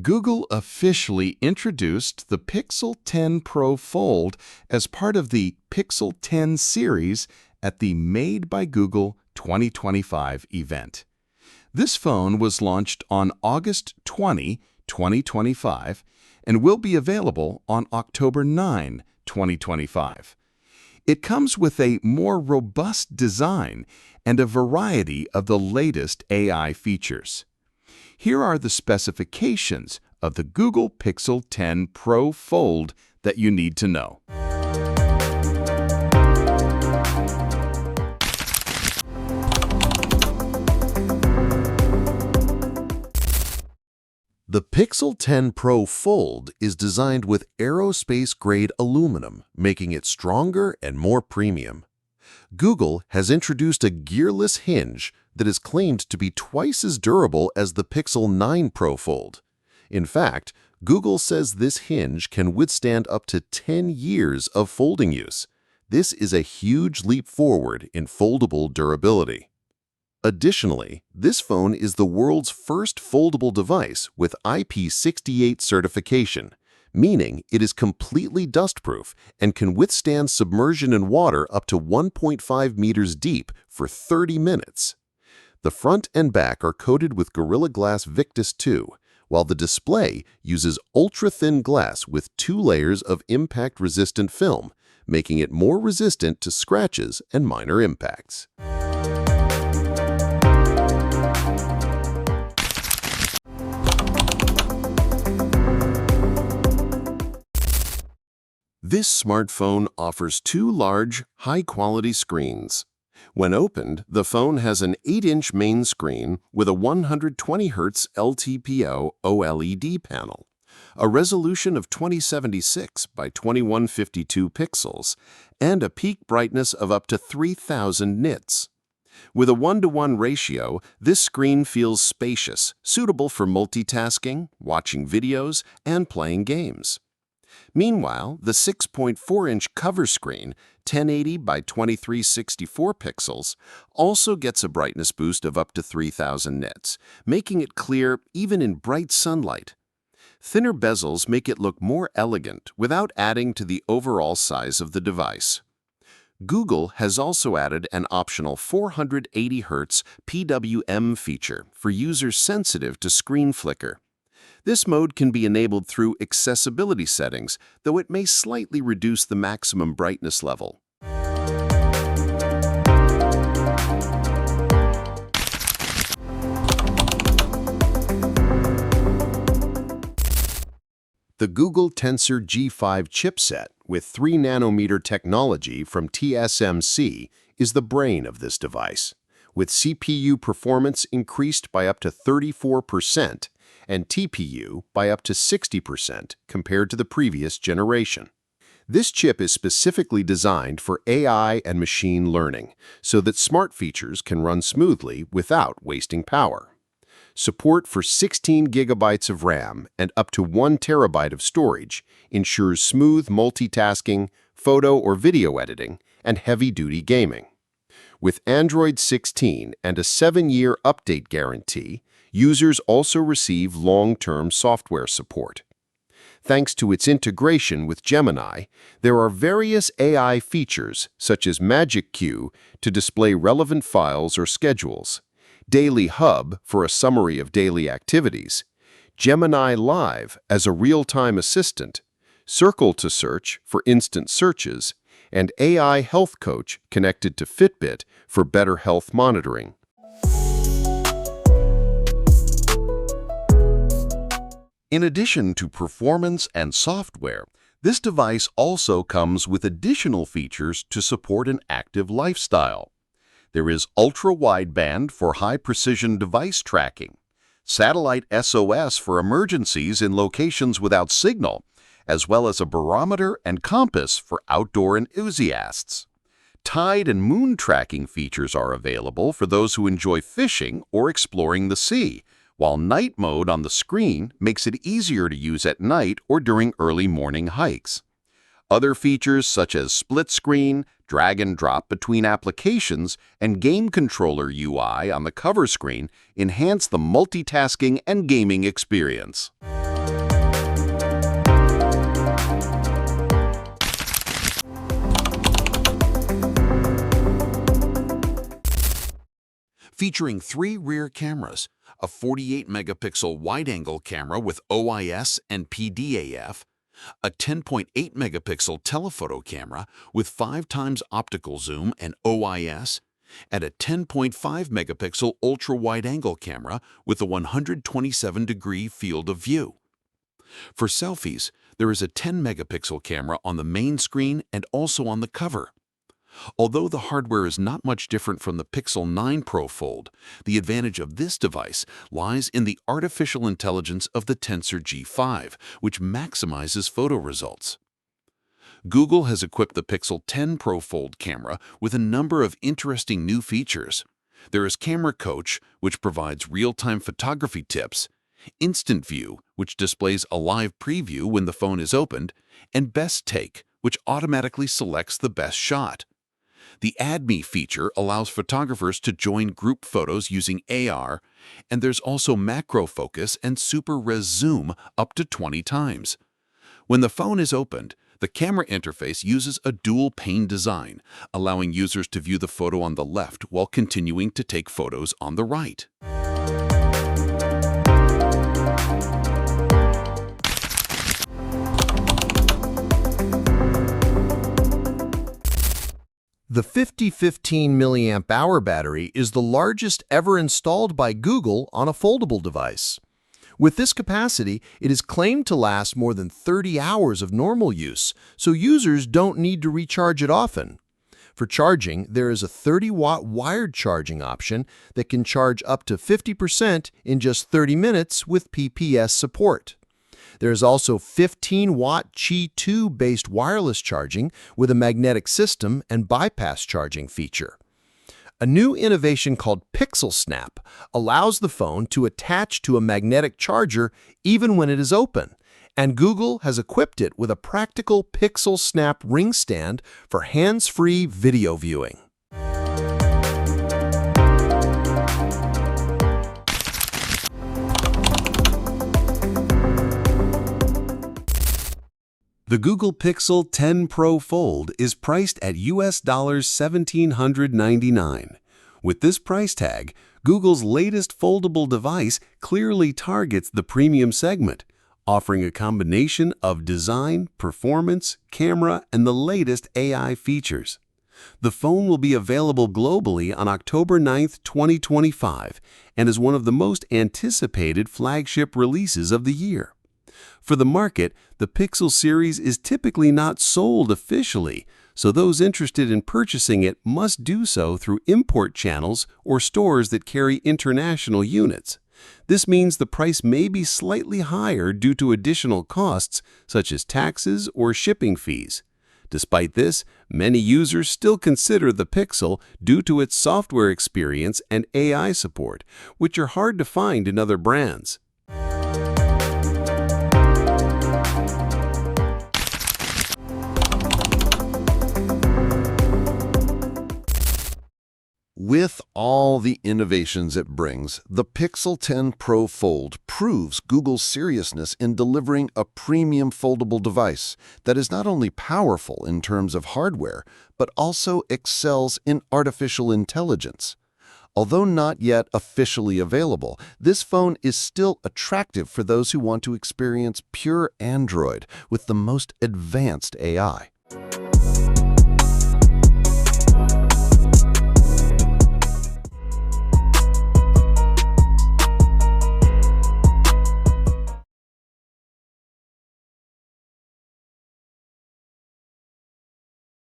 Google officially introduced the Pixel 10 Pro Fold as part of the Pixel 10 series at the Made by Google 2025 event. This phone was launched on August 20, 2025, and will be available on October 9, 2025. It comes with a more robust design and a variety of the latest AI features. Here are the specifications of the Google Pixel 10 Pro Fold that you need to know. The Pixel 10 Pro Fold is designed with aerospace-grade aluminum, making it stronger and more premium. Google has introduced a gearless hinge that is claimed to be twice as durable as the Pixel 9 Pro Fold. In fact, Google says this hinge can withstand up to 10 years of folding use. This is a huge leap forward in foldable durability. Additionally, this phone is the world's first foldable device with IP68 certification, meaning it is completely dustproof and can withstand submersion in water up to 1.5 meters deep for 30 minutes. The front and back are coated with Gorilla Glass Victus 2, while the display uses ultra-thin glass with 2 layers of impact-resistant film, making it more resistant to scratches and minor impacts. This smartphone offers 2 large, high-quality screens. When opened, the phone has an 8-inch main screen with a 120 Hz LTPO OLED panel, a resolution of 2076 by 2152 pixels, and a peak brightness of up to 3000 nits. With a 1:1 ratio, this screen feels spacious, suitable for multitasking, watching videos, and playing games. Meanwhile, the 6.4-inch cover screen, 1080 by 2364 pixels, also gets a brightness boost of up to 3000 nits, making it clear even in bright sunlight. Thinner bezels make it look more elegant without adding to the overall size of the device. Google has also added an optional 480 Hz PWM feature for users sensitive to screen flicker. This mode can be enabled through accessibility settings, though it may slightly reduce the maximum brightness level. The Google Tensor G5 chipset with 3nm technology from TSMC is the brain of this device, with CPU performance increased by up to 34%, and TPU by up to 60% compared to the previous generation. This chip is specifically designed for AI and machine learning, so that smart features can run smoothly without wasting power. Support for 16 GB of RAM and up to 1 TB of storage ensures smooth multitasking, photo or video editing, and heavy-duty gaming. With Android 16 and a 7-year update guarantee, users also receive long-term software support. Thanks to its integration with Gemini, there are various AI features such as Magic Queue to display relevant files or schedules, Daily Hub for a summary of daily activities, Gemini Live as a real-time assistant, Circle to Search for instant searches, and AI Health Coach connected to Fitbit for better health monitoring. In addition to performance and software, this device also comes with additional features to support an active lifestyle. There is ultra-wideband for high-precision device tracking, satellite SOS for emergencies in locations without signal, as well as a barometer and compass for outdoor enthusiasts. Tide and moon tracking features are available for those who enjoy fishing or exploring the sea, while night mode on the screen makes it easier to use at night or during early morning hikes. Other features such as split screen, drag and drop between applications, and game controller UI on the cover screen enhance the multitasking and gaming experience. featuring 3 rear cameras, a 48-megapixel wide-angle camera with OIS and PDAF, a 10.8-megapixel telephoto camera with 5 times optical zoom and OIS, and a 10.5-megapixel ultra-wide-angle camera with a 127-degree field of view. For selfies, there is a 10-megapixel camera on the main screen and also on the cover. Although the hardware is not much different from the Pixel 9 Pro Fold, the advantage of this device lies in the artificial intelligence of the Tensor G5, which maximizes photo results. Google has equipped the Pixel 10 Pro Fold camera with a number of interesting new features. There is Camera Coach, which provides real-time photography tips, Instant View, which displays a live preview when the phone is opened, and Best Take, which automatically selects the best shot. The Add Me feature allows photographers to join group photos using AR, and there's also macro focus and super res zoom up to 20 times. When the phone is opened, the camera interface uses a dual-pane design, allowing users to view the photo on the left while continuing to take photos on the right. The 5015 mAh battery is the largest ever installed by Google on a foldable device. With this capacity, it is claimed to last more than 30 hours of normal use, so users don't need to recharge it often. For charging, there is a 30-watt wired charging option that can charge up to 50% in just 30 minutes with PPS support. There is also 15-watt Qi 2-based wireless charging with a magnetic system and bypass charging feature. A new innovation called Pixel Snap allows the phone to attach to a magnetic charger even when it is open, and Google has equipped it with a practical Pixel Snap ring stand for hands-free video viewing. The Google Pixel 10 Pro Fold is priced at US $1,799. With this price tag, Google's latest foldable device clearly targets the premium segment, offering a combination of design, performance, camera, and the latest AI features. The phone will be available globally on October 9, 2025, and is one of the most anticipated flagship releases of the year. For the market, the Pixel series is typically not sold officially, so those interested in purchasing it must do so through import channels or stores that carry international units. This means the price may be slightly higher due to additional costs such as taxes or shipping fees. Despite this, many users still consider the Pixel due to its software experience and AI support, which are hard to find in other brands. With all the innovations it brings, the Pixel 10 Pro Fold proves Google's seriousness in delivering a premium foldable device that is not only powerful in terms of hardware, but also excels in artificial intelligence. Although not yet officially available, this phone is still attractive for those who want to experience pure Android with the most advanced AI.